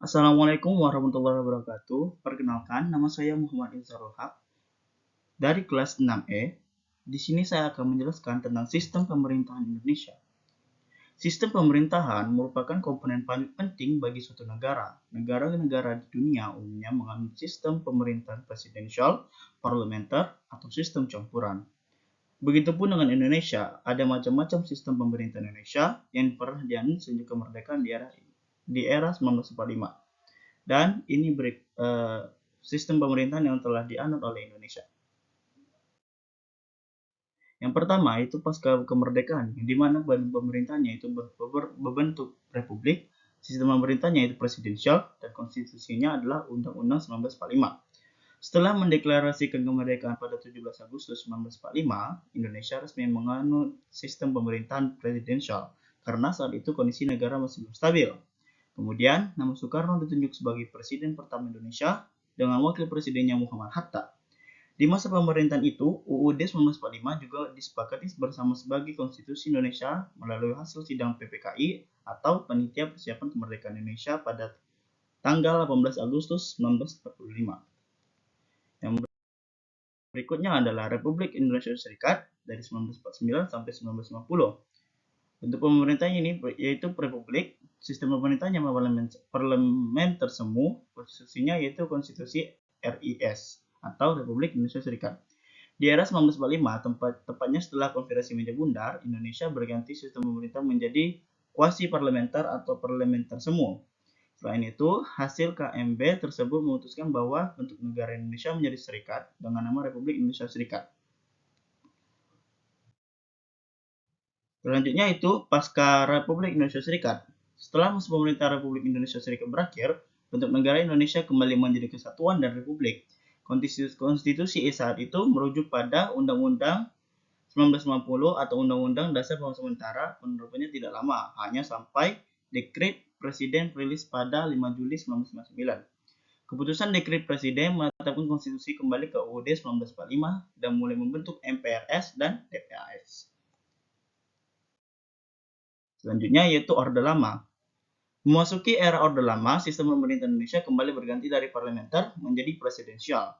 Assalamualaikum warahmatullahi wabarakatuh. Perkenalkan, nama saya Muhammad Insarul Haq dari kelas 6E. Di sini saya akan menjelaskan tentang sistem pemerintahan Indonesia. Sistem pemerintahan merupakan komponen paling penting bagi suatu negara. Negara-negara di dunia umumnya menganut sistem pemerintahan presidensial, parlementer, atau sistem campuran. Begitupun dengan Indonesia, ada macam-macam sistem pemerintah Indonesia yang pernah dianut sejak kemerdekaan di era 1945. Dan ini sistem pemerintahan yang telah dianut oleh Indonesia. Yang pertama itu pasca kemerdekaan, di mana badan pemerintahnya itu berbentuk republik, sistem pemerintahnya itu presidensial, dan konstitusinya adalah Undang-Undang 1945. Setelah mendeklarasikan kemerdekaan pada 17 Agustus 1945, Indonesia resmi menganut sistem pemerintahan presidensial karena saat itu kondisi negara masih belum stabil. Kemudian, nama Soekarno ditunjuk sebagai Presiden pertama Indonesia dengan Wakil Presidennya Muhammad Hatta. Di masa pemerintahan itu, UUD 1945 juga disepakati bersama sebagai Konstitusi Indonesia melalui hasil sidang PPKI atau Panitia Persiapan Kemerdekaan Indonesia pada tanggal 18 Agustus 1945. Yang berikutnya adalah Republik Indonesia Serikat dari 1949 sampai 1950. Bentuk pemerintahnya ini yaitu republik, sistem pemerintahnya parlementer semu, konstitusinya yaitu konstitusi RIS atau Republik Indonesia Serikat. Di era 1945, tepatnya setelah Konferensi Meja Bundar, Indonesia berganti sistem pemerintah menjadi kuasi parlementer atau parlementer semu. Selain itu, hasil KMB tersebut memutuskan bahwa bentuk negara Indonesia menjadi serikat dengan nama Republik Indonesia Serikat. Selanjutnya itu pasca Republik Indonesia Serikat. Setelah masa pemerintah Republik Indonesia Serikat berakhir, bentuk negara Indonesia kembali menjadi kesatuan dan republik. Konstitusi saat itu merujuk pada Undang-Undang 1950 atau Undang-Undang Dasar Bangsa Sementara, penerapannya tidak lama, hanya sampai Dekret Presiden rilis pada 5 Juli 1999. Keputusan Dekret Presiden menetapkan konstitusi kembali ke UUD 1945 dan mulai membentuk MPRS dan DPRS. Selanjutnya yaitu Orde Lama. Memasuki era Orde Lama, sistem pemerintahan Indonesia kembali berganti dari parlementer menjadi presidensial.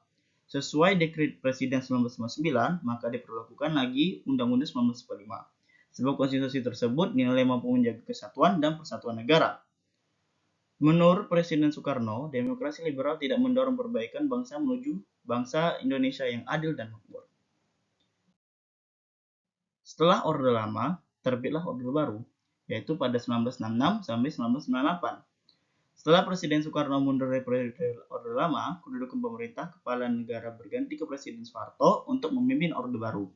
Sesuai Dekret Presiden 1999, maka diperlakukan lagi Undang-Undang 1945. Sebab konstitusi tersebut dinilai mampu menjaga kesatuan dan persatuan negara. Menurut Presiden Soekarno, demokrasi liberal tidak mendorong perbaikan bangsa menuju bangsa Indonesia yang adil dan makmur. Setelah Orde Lama, terbitlah Orde Baru, yaitu pada 1966 sampai 1998. Setelah Presiden Soekarno mundur dari Orde Lama, kedudukan pemerintah kepala negara berganti ke Presiden Soeharto untuk memimpin Orde Baru.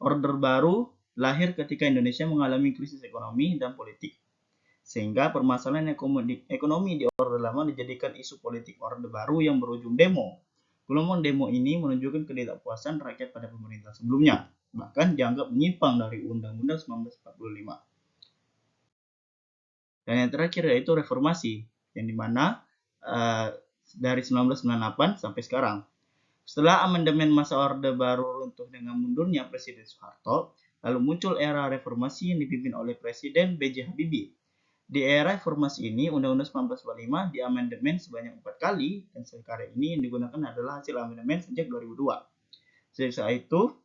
Orde Baru lahir ketika Indonesia mengalami krisis ekonomi dan politik, sehingga permasalahan ekonomi di Orde Lama dijadikan isu politik Orde Baru yang berujung demo. Gelombang demo ini menunjukkan ketidakpuasan rakyat pada pemerintah sebelumnya, bahkan dianggap menyimpang dari Undang-Undang 1945. Dan yang terakhir yaitu reformasi, yang dimana dari 1998 sampai sekarang. Setelah amandemen masa Orde Baru runtuh dengan mundurnya Presiden Soeharto, lalu muncul era reformasi yang dipimpin oleh Presiden B.J. Habibie. Di era reformasi ini, Undang-Undang 1945 diamandemen sebanyak 4 kali, dan sekarang ini yang digunakan adalah hasil amandemen sejak 2002. Sejak saat itu,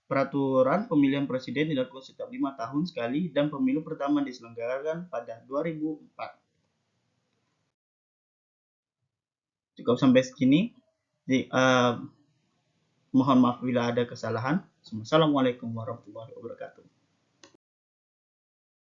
peraturan pemilihan presiden dilakukan setiap 5 tahun sekali dan pemilu pertama diselenggarakan pada 2004. Cukup sampai segini. Mohon maaf bila ada kesalahan. Assalamualaikum warahmatullahi wabarakatuh.